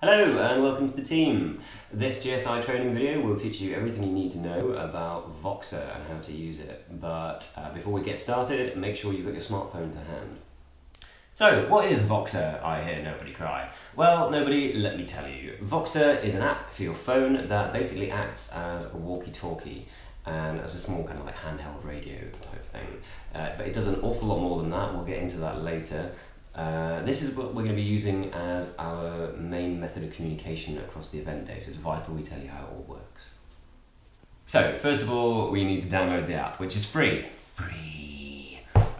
Hello and welcome to the team. This GSi training video will teach you everything you need to know about Voxer and how to use it. But before we get started, make sure you've got your smartphone to hand. So, what is Voxer? I hear nobody cry. Well, nobody, let me tell you. Voxer is an app for your phone that basically acts as a walkie-talkie and as a small kind of like handheld radio type thing. But it does an awful lot more than that. We'll get into that later. This is what we're going to be using as our main method of communication across the event day, so it's vital we tell you how it all works. So, first of all, we need to download the app, which is free.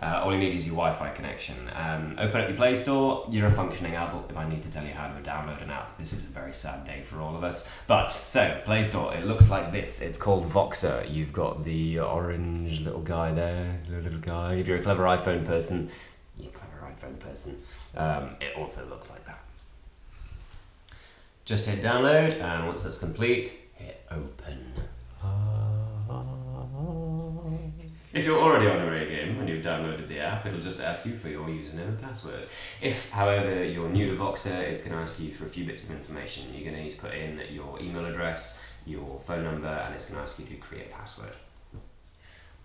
All you need is your Wi-Fi connection. Open up your Play Store. You're a functioning adult if I need to tell you how to download an app. This is a very sad day for all of us. But, so, Play Store, it looks like this. It's called Voxer. You've got the orange little guy there, little guy. If you're a clever iPhone person, it also looks like that. Just hit download, and once that's complete, hit open. If you're already on a radio game and you've downloaded the app, it'll just ask you for your username and password. If, however, you're new to Voxer, it's going to ask you for a few bits of information. You're going to need to put in your email address, your phone number, and it's going to ask you to create a password.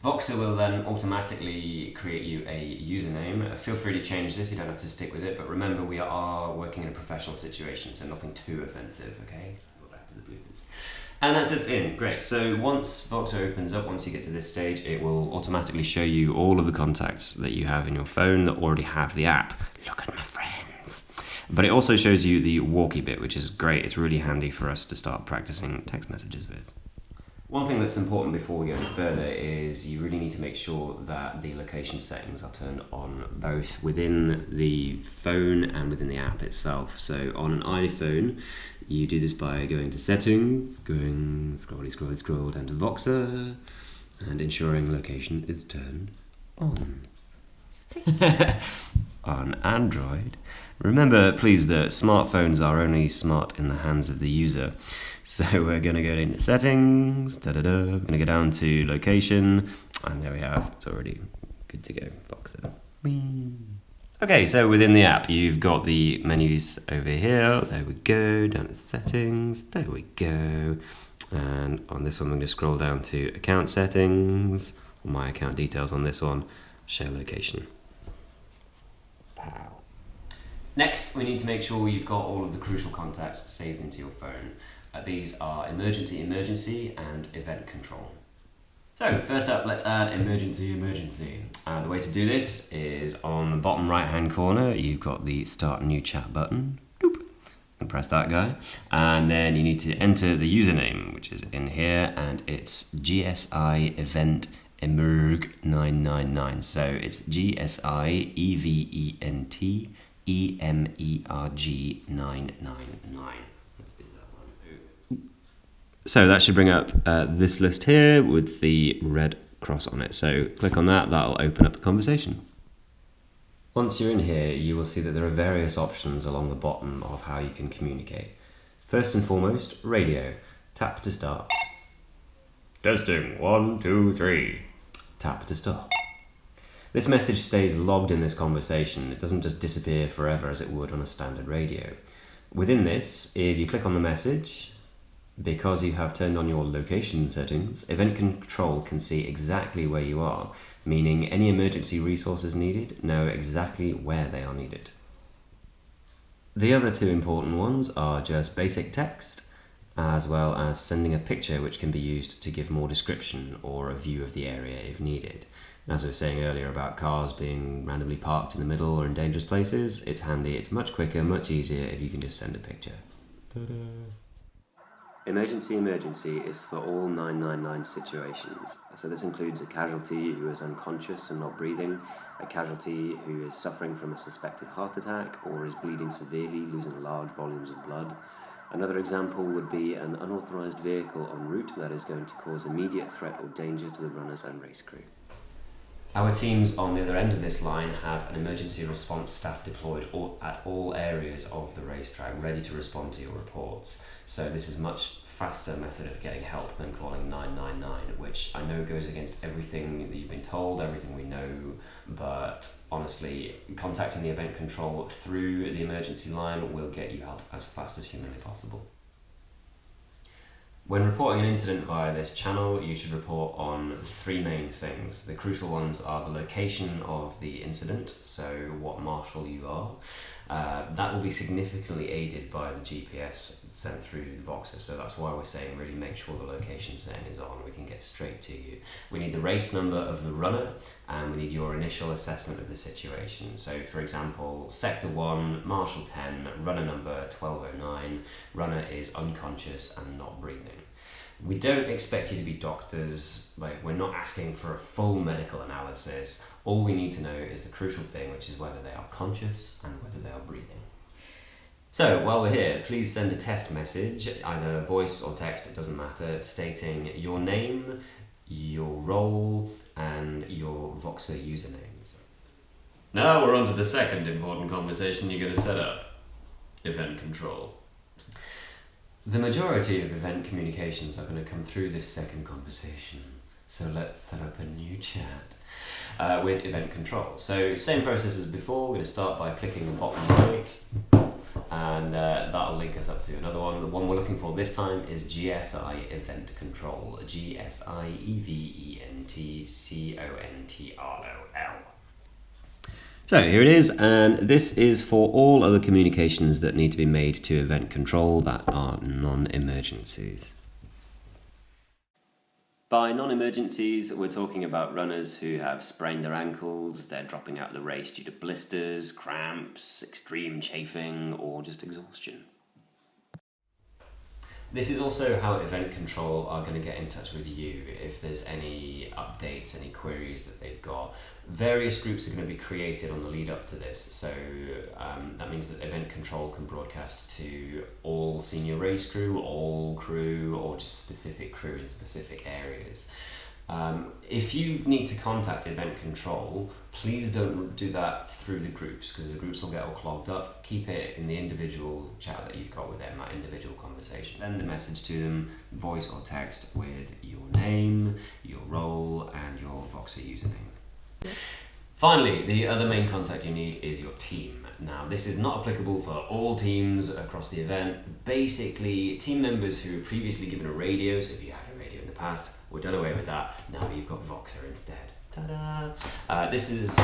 Voxer will then automatically create you a username. Feel free to change this, you don't have to stick with it, but remember we are working in a professional situation, so nothing too offensive, okay? Go back to the bloopers. And that's us in, great. So once Voxer opens up, once you get to this stage, it will automatically show you all of the contacts that you have in your phone that already have the app. Look at my friends. But it also shows you the walkie bit, which is great. It's really handy for us to start practicing text messages with. One thing that's important before we go any further is you really need to make sure that the location settings are turned on both within the phone and within the app itself. So on an iPhone, you do this by going to settings, going scroll down to Voxer, and ensuring location is turned on. On Android, remember please that smartphones are only smart in the hands of the user. So we're going to go into settings, we're going to go down to location, and there we have, it's already good to go, Voxer. Okay, so within the app, you've got the menus over here, there we go, down to settings, there we go, and on this one, I'm going to scroll down to account settings, my account details on this one, show location. Pow. Next, we need to make sure you've got all of the crucial contacts saved into your phone. These are emergency, and event control. So first up, let's add emergency. The way to do this is on the bottom right hand corner, you've got the start new chat button. Doop. And press that guy. And then you need to enter the username, which is in here, and it's GSi Event Emerg 999. So it's GSi Event Emerg 999. So that should bring up this list here with the red cross on it. So click on that, that'll open up a conversation. Once you're in here, you will see that there are various options along the bottom of how you can communicate. First and foremost, radio. Tap to start. Testing, 1, 2, 3. Tap to stop. This message stays logged in this conversation. It doesn't just disappear forever as it would on a standard radio. Within this, if you click on the message, because you have turned on your location settings, event control can see exactly where you are, meaning any emergency resources needed know exactly where they are needed. The other two important ones are just basic text, as well as sending a picture which can be used to give more description or a view of the area if needed. As I was saying earlier about cars being randomly parked in the middle or in dangerous places, it's handy, it's much quicker, much easier if you can just send a picture. Ta-da. Emergency is for all 999 situations. So this includes a casualty who is unconscious and not breathing, a casualty who is suffering from a suspected heart attack or is bleeding severely, losing large volumes of blood. Another example would be an unauthorized vehicle en route that is going to cause immediate threat or danger to the runners and race crew. Our teams on the other end of this line have an emergency response staff deployed at all areas of the racetrack, ready to respond to your reports. So this is much faster method of getting help than calling 999, which I know goes against everything that you've been told, everything we know, but honestly, contacting the event control through the emergency line will get you help as fast as humanly possible. When reporting an incident via this channel, you should report on three main things. The crucial ones are the location of the incident, so what marshal you are. That will be significantly aided by the GPS sent through Voxer, so that's why we're saying really make sure the location setting is on. We can get straight to you. We need the race number of the runner, and we need your initial assessment of the situation. So for example, Sector 1, Marshal 10, runner number 1209, runner is unconscious and not breathing. We don't expect you to be doctors, like we're not asking for a full medical analysis. All we need to know is the crucial thing, which is whether they are conscious and whether they are breathing. So while we're here, please send a test message, either voice or text, it doesn't matter, stating your name, your role, and your Voxer username. Now we're on to the second important conversation you're going to set up. Event control. The majority of event communications are going to come through this second conversation, so let's set up a new chat with event control. So same process as before, we're going to start by clicking the bottom right, and that'll link us up to another one. The one we're looking for this time is GSi Event Control, GSi Event Control. So here it is, and this is for all other communications that need to be made to event control that are non-emergencies. By non-emergencies, we're talking about runners who have sprained their ankles, they're dropping out of the race due to blisters, cramps, extreme chafing, or just exhaustion. This is also how event control are going to get in touch with you if there's any updates, any queries that they've got. Various groups are going to be created on the lead up to this, so that means that event control can broadcast to all senior race crew, all crew, or just specific crew in specific areas. If you need to contact event control, please don't do that through the groups, because the groups will get all clogged up. Keep it in the individual chat that you've got with them, that individual conversation. Send a message to them, voice or text, with your name, your role, and your Voxer username. Finally, the other main contact you need is your team. Now, this is not applicable for all teams across the event. Basically, team members who were previously given a radio, so if you had a radio in the past, we're done away with that. Now you've got Voxer instead. Ta-da! This is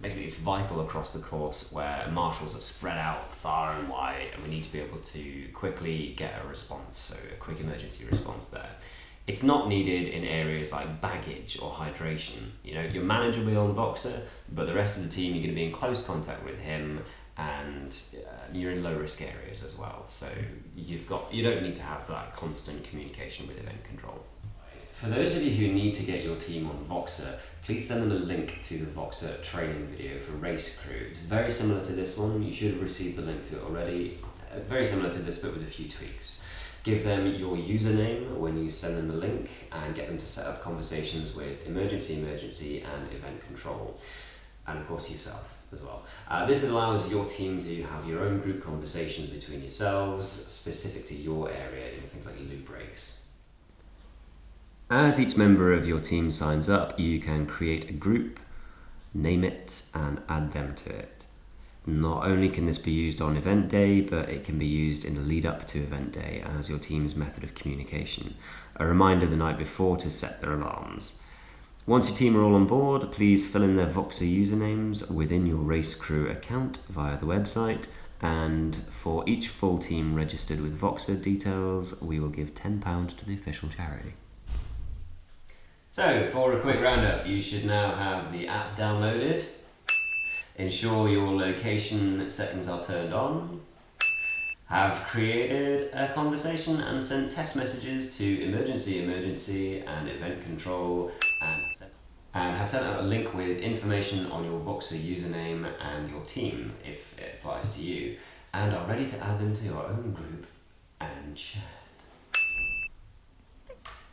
basically, it's vital across the course where marshals are spread out far and wide, and we need to be able to quickly get a response, so a quick emergency response there. It's not needed in areas like baggage or hydration. You know, your manager will be on Voxer, but the rest of the team, you're going to be in close contact with him, and you're in low risk areas as well. So you don't need to have that constant communication with event control. For those of you who need to get your team on Voxer, please send them a link to the Voxer training video for race crew. It's very similar to this one. You should have received the link to it already. Very similar to this, but with a few tweaks. Give them your username when you send them the link, and get them to set up conversations with emergency, and event control, and of course yourself as well. This allows your team to have your own group conversations between yourselves, specific to your area, things like loo breaks. As each member of your team signs up, you can create a group, name it, and add them to it. Not only can this be used on event day, but it can be used in the lead up to event day as your team's method of communication. A reminder the night before to set their alarms. Once your team are all on board, please fill in their Voxer usernames within your race crew account via the website, and for each full team registered with Voxer details, we will give £10 to the official charity. So, for a quick roundup, you should now have the app downloaded. Ensure your location settings are turned on. Have created a conversation and sent test messages to emergency, and event control, and have sent out a link with information on your Voxer username and your team, if it applies to you, and are ready to add them to your own group and chat.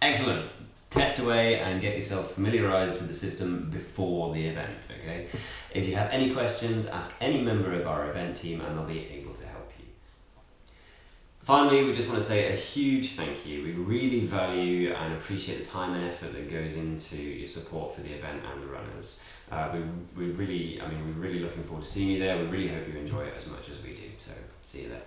Excellent. Test away and get yourself familiarised with the system before the event, okay? If you have any questions, ask any member of our event team and they'll be able to help you. Finally, we just want to say a huge thank you. We really value and appreciate the time and effort that goes into your support for the event and the runners. We're really looking forward to seeing you there. We really hope you enjoy it as much as we do. So, see you there.